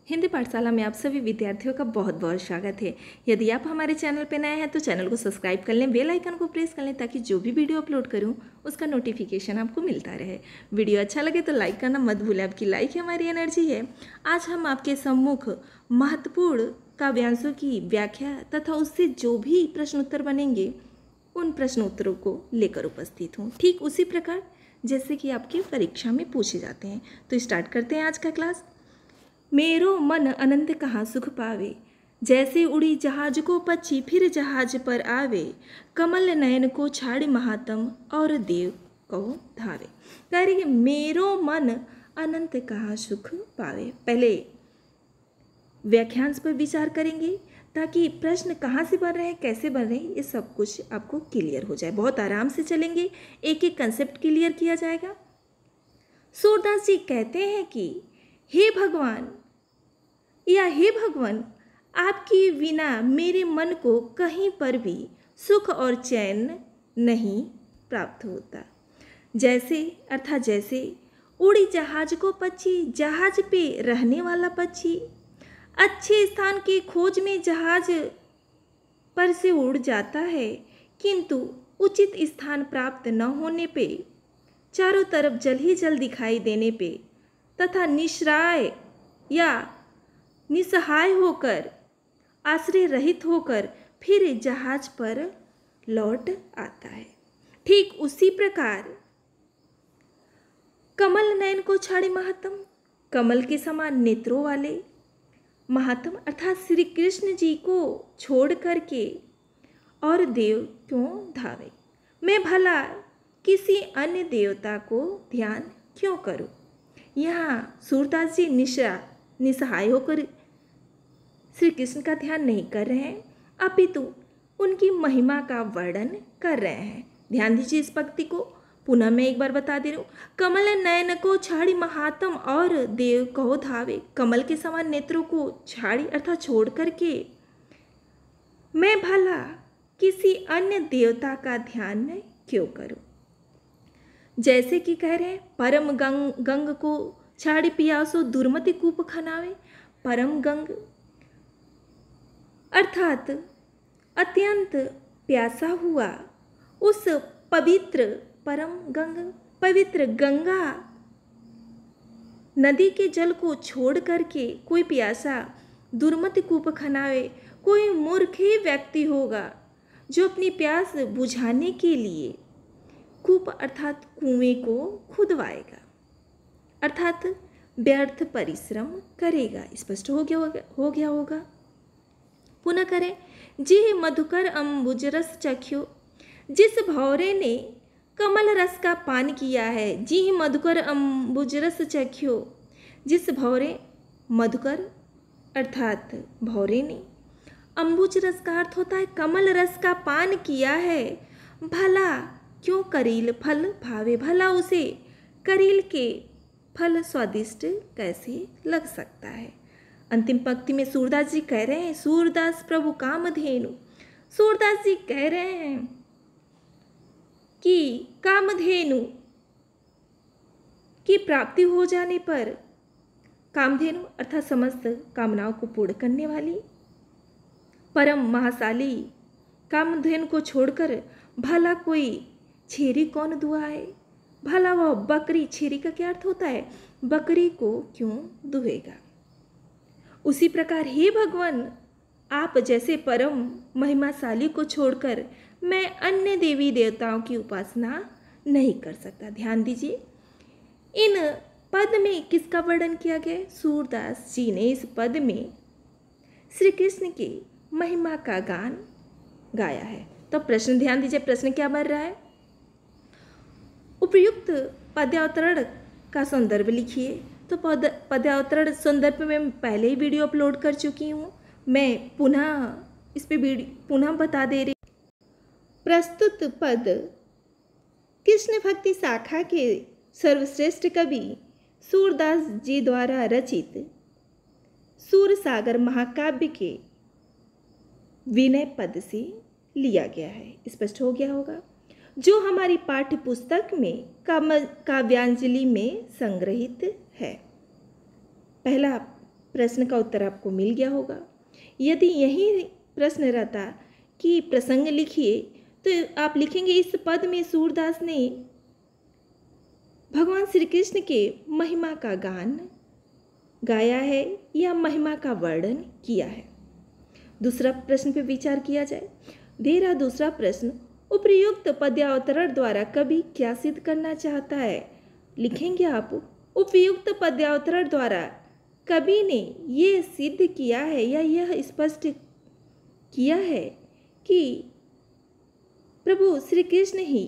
हिंदी पाठशाला में आप सभी विद्यार्थियों का बहुत बहुत स्वागत है। यदि आप हमारे चैनल पर नए हैं तो चैनल को सब्सक्राइब कर लें, बेल आइकन को प्रेस कर लें ताकि जो भी वीडियो अपलोड करूं उसका नोटिफिकेशन आपको मिलता रहे। वीडियो अच्छा लगे तो लाइक करना मत भूलें, आपकी लाइक ही हमारी एनर्जी है। आज हम आपके सम्मुख महत्वपूर्ण काव्यांशों की व्याख्या तथा उससे जो भी प्रश्न उत्तर बनेंगे उन प्रश्न उत्तरों को लेकर उपस्थित हूँ, ठीक उसी प्रकार जैसे कि आपकी परीक्षा में पूछे जाते हैं। तो स्टार्ट करते हैं आज का क्लास। मेरो मन अनंत कहाँ सुख पावे, जैसे उड़ी जहाज को पक्षी फिर जहाज पर आवे, कमल नयन को छाड़ी महात्म और देव कहो धावे। कह रही है मेरो मन अनंत कहाँ सुख पावे। पहले व्याख्यांश पर विचार करेंगे ताकि प्रश्न कहाँ से बन रहे हैं, कैसे बन रहे हैं, ये सब कुछ आपको क्लियर हो जाए। बहुत आराम से चलेंगे, एक एक कंसेप्ट क्लियर किया जाएगा। सूरदास जी कहते हैं कि हे भगवान या हे भगवान, आपकी बिना मेरे मन को कहीं पर भी सुख और चैन नहीं प्राप्त होता। जैसे अर्थात जैसे उड़ी जहाज को पक्षी, जहाज पे रहने वाला पक्षी अच्छे स्थान की खोज में जहाज पर से उड़ जाता है, किंतु उचित स्थान प्राप्त न होने पे, चारों तरफ जल ही जल दिखाई देने पे तथा निश्राय या निसहाय होकर, आश्रय रहित होकर फिर जहाज पर लौट आता है। ठीक उसी प्रकार कमल नयन को छाड़े महात्म, कमल के समान नेत्रों वाले महात्म अर्थात श्री कृष्ण जी को छोड़ करके और देव क्यों धावे, मैं भला किसी अन्य देवता को ध्यान क्यों करूं। यहाँ सूरदास जी निसहाय होकर श्री कृष्ण का ध्यान नहीं कर रहे हैं, अपितु उनकी महिमा का वर्णन कर रहे हैं। ध्यान दीजिए इस पंक्ति को, पुनः मैं एक बार बता दे रही हूँ। कमल नयन को छाड़ी महात्म और देव कहो धावे, कमल के समान नेत्रों को छाड़ी अर्थात छोड़ करके मैं भला किसी अन्य देवता का ध्यान क्यों करूं। जैसे कि कह रहे हैं परम गंग को छाड़ी पियासो दुर्मति कूप खनावे। परम गंग अर्थात अत्यंत प्यासा हुआ उस पवित्र परम गंग, पवित्र गंगा नदी के जल को छोड़ करके कोई प्यासा दुर्मति कूप खनावे, कोई मूर्ख ही व्यक्ति होगा जो अपनी प्यास बुझाने के लिए कूप अर्थात कुएं को खुदवाएगा, अर्थात व्यर्थ परिश्रम करेगा। स्पष्ट हो गया होगा। पुनः करें, जिह मधुकर अम्बुज रस चख्यो, जिस भौरे ने कमल रस का पान किया है। जिह मधुकर अम्बुज रस चख्यो, जिस भौरे, मधुकर अर्थात भौरे ने, अम्बुज रस का अर्थ होता है कमल रस का पान किया है, भला क्यों करील फल भावे, भला उसे करील के फल स्वादिष्ट कैसे लग सकता है। अंतिम पंक्ति में सूरदास जी कह रहे हैं, सूरदास प्रभु कामधेनु, सूरदास जी कह रहे हैं कि कामधेनु की प्राप्ति हो जाने पर, कामधेनु अर्थात समस्त कामनाओं को पूर्ण करने वाली परम महाशाली कामधेनु को छोड़कर भला कोई छेरी कौन दुआए, भला वह बकरी, छेरी का क्या अर्थ होता है, बकरी को क्यों दुहेगा। उसी प्रकार हे भगवान, आप जैसे परम महिमाशाली को छोड़कर मैं अन्य देवी देवताओं की उपासना नहीं कर सकता। ध्यान दीजिए इन पद में किसका वर्णन किया गया। सूरदास जी ने इस पद में श्री कृष्ण की महिमा का गान गाया है। तो प्रश्न ध्यान दीजिए, प्रश्न क्या बन रहा है, उपर्युक्त पद्यावतरण का संदर्भ लिखिए। तो पद्यावतरण संदर्भ में मैं पहले ही वीडियो अपलोड कर चुकी हूँ, मैं पुनः इस पे पुनः बता दे रही। प्रस्तुत पद कृष्ण भक्ति शाखा के सर्वश्रेष्ठ कवि सूरदास जी द्वारा रचित सूरसागर महाकाव्य के विनय पद से लिया गया है। स्पष्ट हो गया होगा। जो हमारी पाठ्य पुस्तक में काव्यांजलि में संग्रहित है। पहला प्रश्न का उत्तर आपको मिल गया होगा। यदि यही प्रश्न रहता कि प्रसंग लिखिए, तो आप लिखेंगे इस पद में सूरदास ने भगवान श्री कृष्ण के महिमा का गान गाया है या महिमा का वर्णन किया है। दूसरा प्रश्न पे विचार किया जाए। दे रहा दूसरा प्रश्न, उपयुक्त पद्यावतरण द्वारा कवि क्या सिद्ध करना चाहता है। लिखेंगे आप, उपयुक्त पद्यावतरण द्वारा कवि ने ये सिद्ध किया है या यह स्पष्ट किया है कि प्रभु श्री कृष्ण ही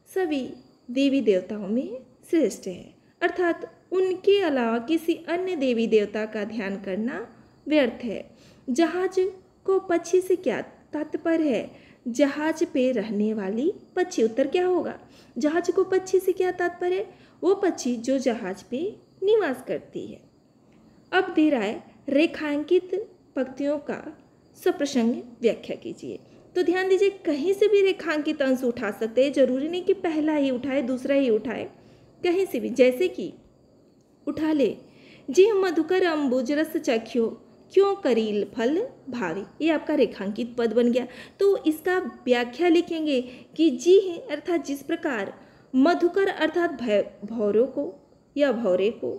सभी देवी देवताओं में श्रेष्ठ है, अर्थात उनके अलावा किसी अन्य देवी देवता का ध्यान करना व्यर्थ है। जहाज को पक्षी से क्या तात्पर्य है। जहाज पे रहने वाली पक्षी। उत्तर क्या होगा। जहाज को पक्षी से क्या तात्पर्य है। वो पक्षी जो जहाज पे निवास करती है। अब दे रहा है रेखांकित पंक्तियों का सप्रसंग व्याख्या कीजिए। तो ध्यान दीजिए, कहीं से भी रेखांकित अंश उठा सकते हैं, जरूरी नहीं कि पहला ही उठाए दूसरा ही उठाए, कहीं से भी। जैसे कि उठा ले, जी मधुकर अम्बुज रस चख्यो क्यों करील फल भावी। ये आपका रेखांकित पद बन गया। तो इसका व्याख्या लिखेंगे कि जी है अर्थात जिस प्रकार मधुकर अर्थात भौरों को या भौरे को,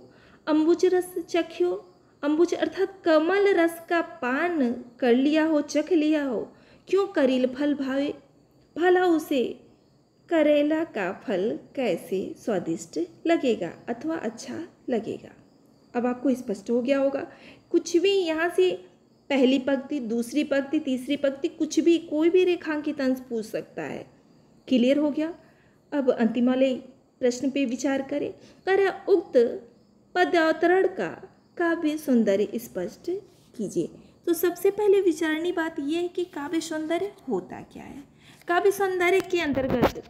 अम्बुज रस चख्यो, अम्बुज अर्थात कमल रस का पान कर लिया हो, चख लिया हो, क्यों करील फल भावे, भला उसे करेला का फल कैसे स्वादिष्ट लगेगा अथवा अच्छा लगेगा। अब आपको स्पष्ट हो गया होगा। कुछ भी यहाँ से पहली पंक्ति, दूसरी पंक्ति, तीसरी पंक्ति, कुछ भी कोई भी रेखांकित अंश पूछ सकता है। क्लियर हो गया। अब अंतिम वाले प्रश्न पे विचार करें। कर उक्त पदावतरण का काव्य सौंदर्य स्पष्ट कीजिए। तो सबसे पहले विचारणी बात यह है कि काव्य सौंदर्य होता क्या है। काव्य सौंदर्य के अंतर्गत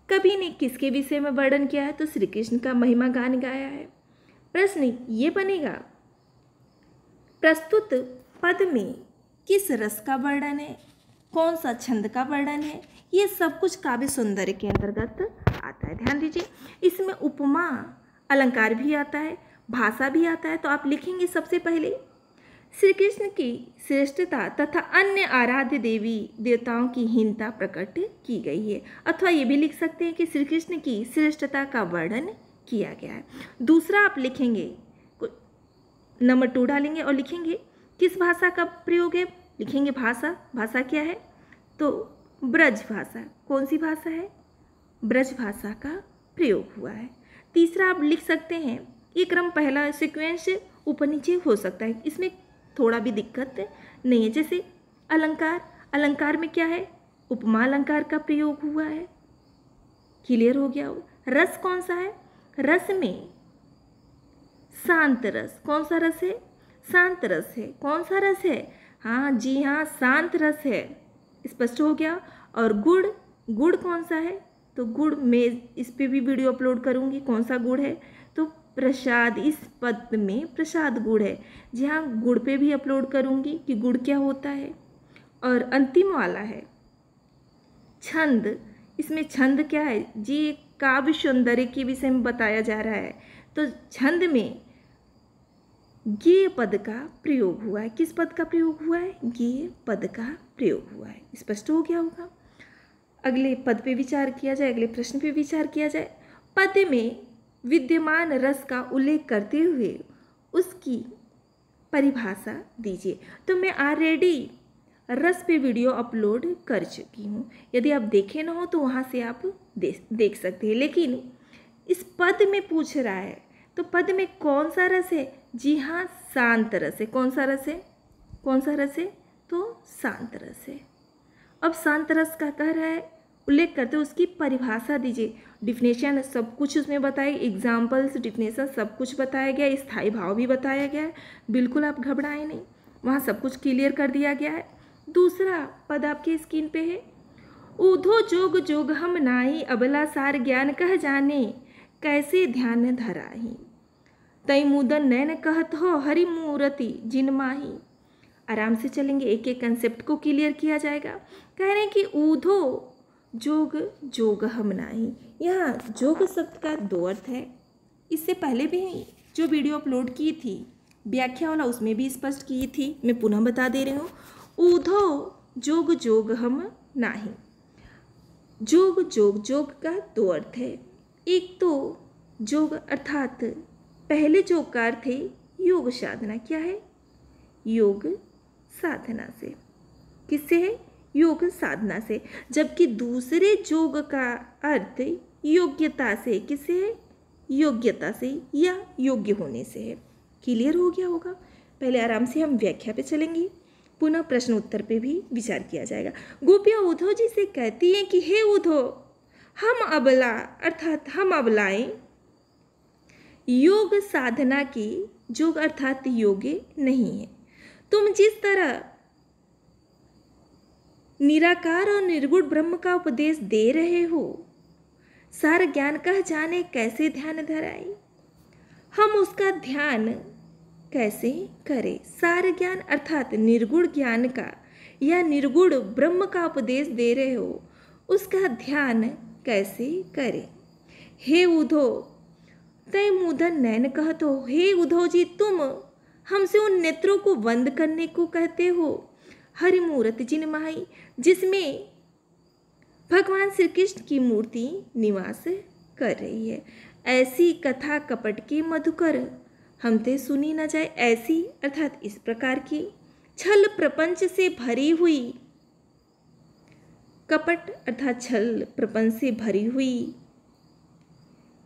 कवि ने किसके विषय में वर्णन किया है। तो श्री कृष्ण का महिमा गान गाया है। प्रश्न ये बनेगा, प्रस्तुत पद में किस रस का वर्णन है, कौन सा छंद का वर्णन है। ये सब कुछ काव्य सौंदर्य के अंतर्गत आता है। ध्यान दीजिए, इसमें उपमा अलंकार भी आता है, भाषा भी आता है। तो आप लिखेंगे सबसे पहले श्री कृष्ण की श्रेष्ठता तथा अन्य आराध्य देवी देवताओं की हीनता प्रकट की गई है। अथवा ये भी लिख सकते हैं कि श्री कृष्ण की श्रेष्ठता का वर्णन किया गया है। दूसरा आप लिखेंगे, नंबर 2 डालेंगे और लिखेंगे किस भाषा का प्रयोग है। लिखेंगे भाषा। भाषा क्या है। तो ब्रज भाषा। कौन सी भाषा है। ब्रज भाषा का प्रयोग हुआ है। तीसरा आप लिख सकते हैं, ये क्रम पहला सीक्वेंस ऊपर नीचे हो सकता है, इसमें थोड़ा भी दिक्कत नहीं है। जैसे अलंकार, अलंकार में क्या है, उपमा अलंकार का प्रयोग हुआ है। क्लियर हो गया। रस कौन सा है। रस में शांत रस। कौन सा रस है। शांत रस है। कौन सा रस है। हाँ जी हाँ, शांत रस है। स्पष्ट हो गया। और गुड़, गुड़ कौन सा है। तो गुड़ में इस पे भी वीडियो अपलोड करूँगी, कौन सा गुड़ है। तो प्रसाद, इस पद में प्रसाद गुड़ है। जी हाँ, गुड़ पे भी अपलोड करूँगी कि गुड़ क्या होता है। और अंतिम वाला है छंद। इसमें छंद क्या है जी, काव्य सौंदर्य के विषय में बताया जा रहा है। तो छंद में गेय पद का प्रयोग हुआ है। किस पद का प्रयोग हुआ है। गेय पद का प्रयोग हुआ है। स्पष्ट हो गया होगा। अगले पद पे विचार किया जाए, अगले प्रश्न पे विचार किया जाए। पद में विद्यमान रस का उल्लेख करते हुए उसकी परिभाषा दीजिए। तो मैं ऑलरेडी रस पे वीडियो अपलोड कर चुकी हूँ, यदि आप देखे ना हो तो वहाँ से आप देख सकते हैं। लेकिन इस पद में पूछ रहा है, तो पद में कौन सा रस है। जी हाँ, शांत रस है। कौन सा रस है। कौन सा रस है। तो शांत रस है। अब शांत रस का कह रहा है, उल्लेख करते हुए उसकी परिभाषा दीजिए। डिफिनेशन सब कुछ उसमें बताए, एग्जाम्पल्स, डिफिनेशन सब कुछ बताया गया, स्थायी भाव भी बताया गया है। बिल्कुल आप घबराएं नहीं, वहाँ सब कुछ क्लियर कर दिया गया है। दूसरा पद आपके स्क्रीन पे है, ऊधो जोग जोग हम नाही, अबला सार ज्ञान कह जाने, कैसे ध्यान धराही, तई मुदन नैन कहत हो हरि मूर्ति जिन माही। आराम से चलेंगे, एक एक कंसेप्ट को क्लियर किया जाएगा। कह रहे हैं कि ऊधो जोग जोग हम नाही। यहाँ जोग शब्द का 2 अर्थ है। इससे पहले भी जो वीडियो अपलोड की थी व्याख्या वाला उसमें भी स्पष्ट की थी, मैं पुनः बता दे रही हूँ। ऊधो जोग जोग हम नाही। जोग जोग जोग का दो अर्थ है। एक तो जोग अर्थात पहले जोग का अर्थ है योग साधना। क्या है? योग साधना से। किससे है? योग साधना से। जबकि दूसरे जोग का अर्थ योग्यता से। किससे है? योग्यता से या योग्य होने से है। क्लियर हो गया होगा। पहले आराम से हम व्याख्या पे चलेंगे, पुनः प्रश्न उत्तर पे भी विचार किया जाएगा। गोपियाँ उद्धव जी से कहती हैं कि हे उद्धव, हम अबला अर्थात हम अबलाएं योग साधना की, योग अर्थात योग्य नहीं है। तुम जिस तरह निराकार और निर्गुण ब्रह्म का उपदेश दे रहे हो, सार ज्ञान कह जाने कैसे ध्यान धराई, हम उसका ध्यान कैसे करें। सार ज्ञान अर्थात निर्गुण ज्ञान का या निर्गुण ब्रह्म का उपदेश दे रहे हो, उसका ध्यान कैसे करें। हे उद्धव तय मुदन नैन कहत हो। हे उद्धव जी, तुम हमसे उन नेत्रों को बंद करने को कहते हो हरिमूर्त जिन माही, जिसमें भगवान श्री कृष्ण की मूर्ति निवास कर रही है। ऐसी कथा कपट के मधुकर हमते सुनी न जाए। ऐसी अर्थात इस प्रकार की छल प्रपंच से भरी हुई, कपट अर्थात छल प्रपंच से भरी हुई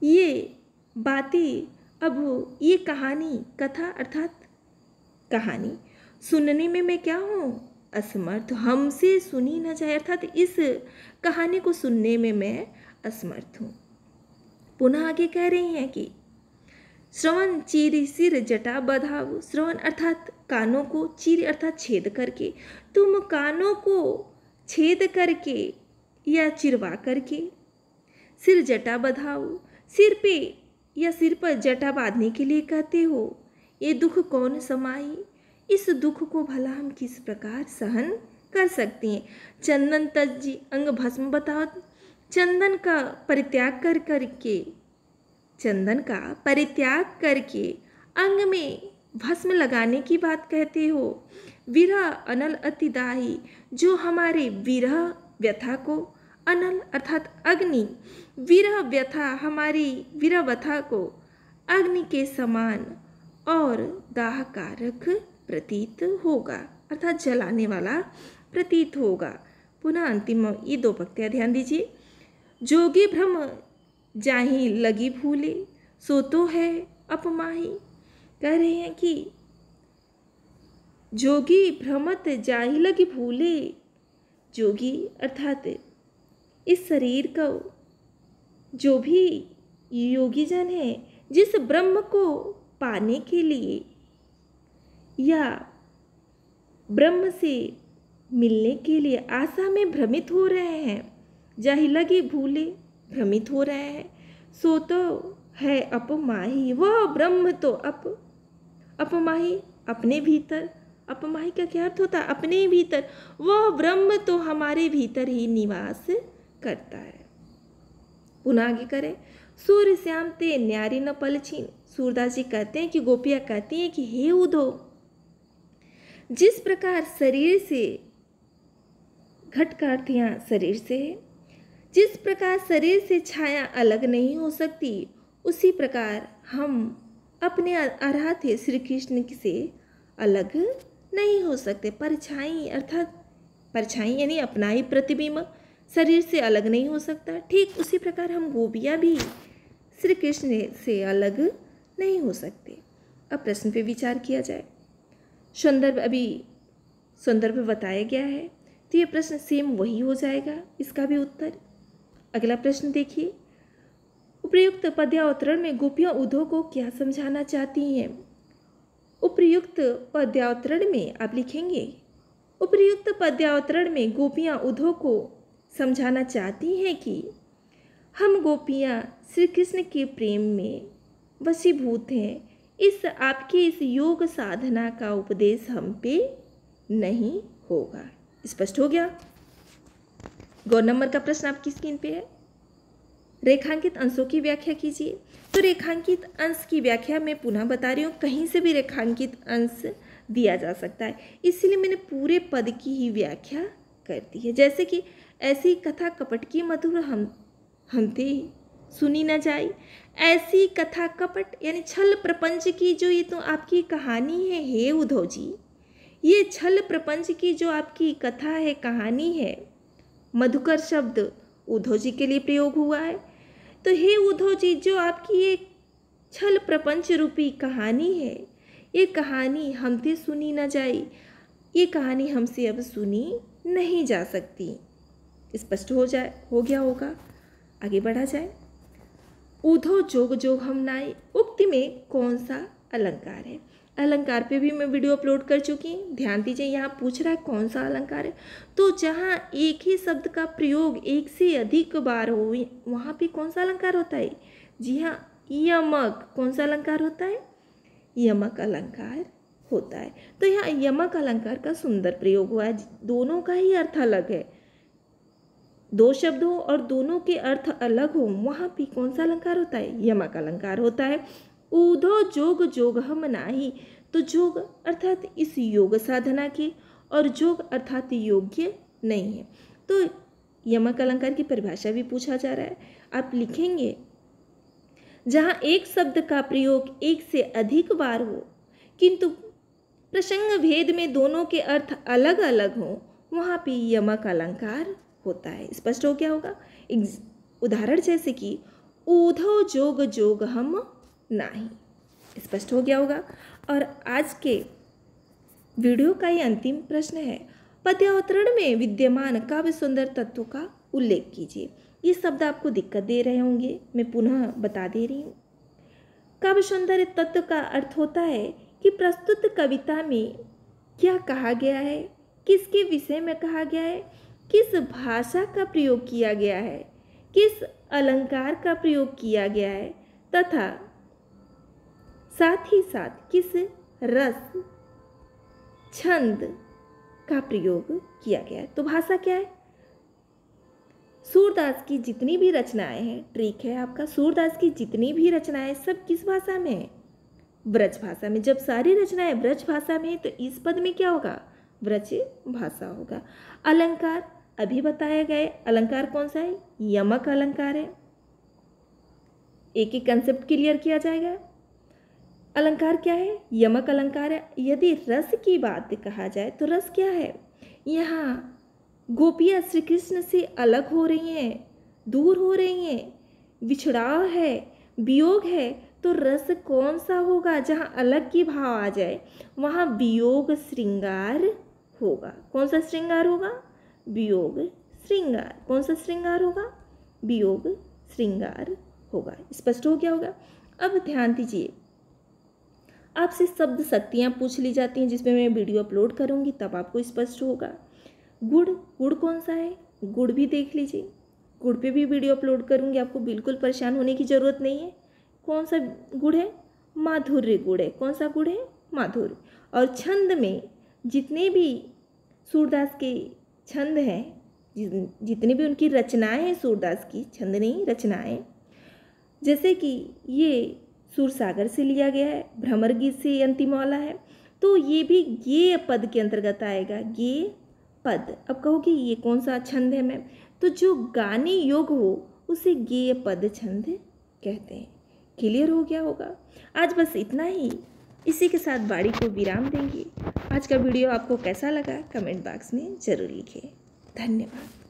ये बातें, अब ये कहानी, कथा अर्थात कहानी सुनने में मैं क्या हूँ? असमर्थ। हमसे सुनी न जाए अर्थात इस कहानी को सुनने में मैं असमर्थ हूँ। पुनः आगे कह रही हैं कि श्रवण चीर सिर जटा बधाओ। श्रवण अर्थात कानों को, चीर अर्थात छेद करके। तुम कानों को छेद करके या चिरवा करके सिर जटा बधाओ, सिर पे या सिर पर जटा बांधने के लिए कहते हो। ये दुख कौन समाई, इस दुख को भला हम किस प्रकार सहन कर सकते हैं। चंदन तजी अंग भस्म बताओ। चंदन का परित्याग कर करके, चंदन का परित्याग करके अंग में भस्म लगाने की बात कहते हो। विरह अनल अतिदाही, जो हमारे विरह व्यथा को, अनल अर्थात अग्नि, विरह व्यथा हमारी विरह व्यथा को अग्नि के समान और दाहकारक प्रतीत होगा अर्थात जलाने वाला प्रतीत होगा। पुनः अंतिम ये दो पंक्तियाँ ध्यान दीजिए। जोगी भ्रम जाहि लगी भूले, सो तो है अपमाही। कह रहे हैं कि जोगी भ्रमत जाहि लगी भूले, जोगी अर्थात इस शरीर को जो भी योगी जन है, जिस ब्रह्म को पाने के लिए या ब्रह्म से मिलने के लिए आशा में भ्रमित हो रहे हैं, जाहि लगी भूले भ्रमित हो रहे हैं, सो तो है अपमाही, वह ब्रह्म तो अपमाही अपने भीतर। अपमाही का क्या अर्थ होता है? अपने भीतर। वह ब्रह्म तो हमारे भीतर ही निवास करता है। पुनः आगे करें। सूर्य श्याम ते न्यारी न पलछीन। सूरदास जी कहते हैं कि गोपियाँ कहती हैं कि हे उद्धव, जिस प्रकार शरीर से, घट का अर्थ यहाँ शरीर से है, जिस प्रकार शरीर से छाया अलग नहीं हो सकती, उसी प्रकार हम अपने आराध्य श्री कृष्ण से अलग नहीं हो सकते। परछाई अर्थात परछाई यानी अपना ही प्रतिबिंब शरीर से अलग नहीं हो सकता। ठीक उसी प्रकार हम गोपियाँ भी श्री कृष्ण से अलग नहीं हो सकते। अब प्रश्न पे विचार किया जाए। संदर्भ अभी संदर्भ बताया गया है, तो ये प्रश्न सेम वही हो जाएगा, इसका भी उत्तर। अगला प्रश्न देखिए। उपर्युक्त पद्यावतरण में गोपियाँ उद्धव को क्या समझाना चाहती हैं? उपर्युक्त पद्यावतरण में आप लिखेंगे, उपर्युक्त पद्यावतरण में गोपियाँ उद्धव को समझाना चाहती हैं कि हम गोपियाँ श्री कृष्ण के प्रेम में वशीभूत हैं। इस आपके इस योग साधना का उपदेश हम पे नहीं होगा। स्पष्ट हो गया? गौ नंबर का प्रश्न आपकी स्क्रीन पे है, रेखांकित अंशों की व्याख्या कीजिए। तो रेखांकित अंश की व्याख्या मैं पुनः बता रही हूँ, कहीं से भी रेखांकित अंश दिया जा सकता है, इसलिए मैंने पूरे पद की ही व्याख्या कर दी है। जैसे कि ऐसी कथा कपट की मधुर हमते सुनी न जाई, ऐसी कथा कपट यानी छल प्रपंच की जो ये तो आपकी कहानी है हे उद्धव जी, ये छल प्रपंच की जो आपकी कथा है, कहानी है, मधुकर शब्द उद्धव जी के लिए प्रयोग हुआ है। तो हे उद्धव जी, जो आपकी ये छल प्रपंच रूपी कहानी है, ये कहानी हमसे सुनी न जाई, ये कहानी हमसे अब सुनी नहीं जा सकती। स्पष्ट हो गया होगा। आगे बढ़ा जाए। उधो जोग जोग हम नाई, उक्ति में कौन सा अलंकार है? अलंकार पे भी मैं वीडियो अपलोड कर चुकी हूँ, ध्यान दीजिए। यहाँ पूछ रहा है कौन सा अलंकार है, तो जहाँ एक ही शब्द का प्रयोग एक से अधिक बार हो वहाँ पे कौन सा अलंकार होता है? जी हाँ, यमक। कौन सा अलंकार होता है? यमक अलंकार होता है। तो यहाँ यमक अलंकार का सुंदर प्रयोग हुआ है, दोनों का ही अर्थ अलग है। दो शब्द हो और दोनों के अर्थ अलग हो, वहाँ पे कौन सा अलंकार होता है? यमक अलंकार होता है। ऊधो जोग जोग हम नाही, तो जोग अर्थात इस योग साधना के, और जोग अर्थात योग्य नहीं है। तो यमक अलंकार की परिभाषा भी पूछा जा रहा है, आप लिखेंगे जहाँ एक शब्द का प्रयोग एक से अधिक बार हो किंतु प्रसंग भेद में दोनों के अर्थ अलग अलग हो, वहाँ पे यमक अलंकार होता है। स्पष्ट हो गया होगा। उदाहरण जैसे कि ऊधो जोग जोग हम नाही, स्पष्ट हो गया होगा। और आज के वीडियो का ये अंतिम प्रश्न है, पद्यावतरण में विद्यमान काव्य सुंदर तत्वों का उल्लेख कीजिए। ये शब्द आपको दिक्कत दे रहे होंगे, मैं पुनः बता दे रही हूँ। काव्य सुंदर तत्व का अर्थ होता है कि प्रस्तुत कविता में क्या कहा गया है, किसके विषय में कहा गया है, किस भाषा का प्रयोग किया गया है, किस अलंकार का प्रयोग किया गया है, तथा साथ ही साथ किस रस छंद का प्रयोग किया गया है। तो भाषा क्या है? सूरदास की जितनी भी रचनाएं हैं, ट्रिक है आपका, सूरदास की जितनी भी रचनाएं सब किस भाषा में है? ब्रज भाषा में। जब सारी रचनाएं ब्रज भाषा में है तो इस पद में क्या होगा? ब्रज भाषा होगा। अलंकार अभी बताया गया, अलंकार कौन सा है? यमक अलंकार है। एक एक कंसेप्ट क्लियर किया जाएगा। अलंकार क्या है? यमक अलंकार है। यदि रस की बात कहा जाए तो रस क्या है? यहाँ गोपियाँ श्री कृष्ण से अलग हो रही हैं, दूर हो रही हैं, बिछड़ाव है, वियोग है, तो रस कौन सा होगा? जहाँ अलग की भाव आ जाए वहाँ वियोग श्रृंगार होगा। कौन सा श्रृंगार होगा? वियोग श्रृंगार। कौन सा श्रृंगार होगा? वियोग श्रृंगार होगा। स्पष्ट हो गया होगा। अब ध्यान दीजिए, आपसे शब्द शक्तियाँ पूछ ली जाती हैं जिसमें मैं वीडियो अपलोड करूँगी, तब आपको स्पष्ट होगा। गुड़, गुड़ कौन सा है? गुड़ भी देख लीजिए, गुड़ पे भी वीडियो अपलोड करूँगी, आपको बिल्कुल परेशान होने की ज़रूरत नहीं है। कौन सा गुड़ है? माधुर्य गुड़ है। कौन सा गुड़ है? माधुर्य। और छंद में जितने भी सूरदास के छंद हैं, जितनी भी उनकी रचनाएं हैं, सूरदास की छंद नहीं रचनाएं, जैसे कि ये सूरसागर से लिया गया है, भ्रमर गीत से अंतिम वाला है, तो ये भी गेय पद के अंतर्गत आएगा। गेय पद। अब कहोगे ये कौन सा छंद है मैम? तो जो गाने योग हो उसे गेय पद छंद कहते हैं। क्लियर हो गया होगा। आज बस इतना ही, इसी के साथ वाणी को विराम देंगे। आज का वीडियो आपको कैसा लगा कमेंट बॉक्स में ज़रूर लिखिए। धन्यवाद।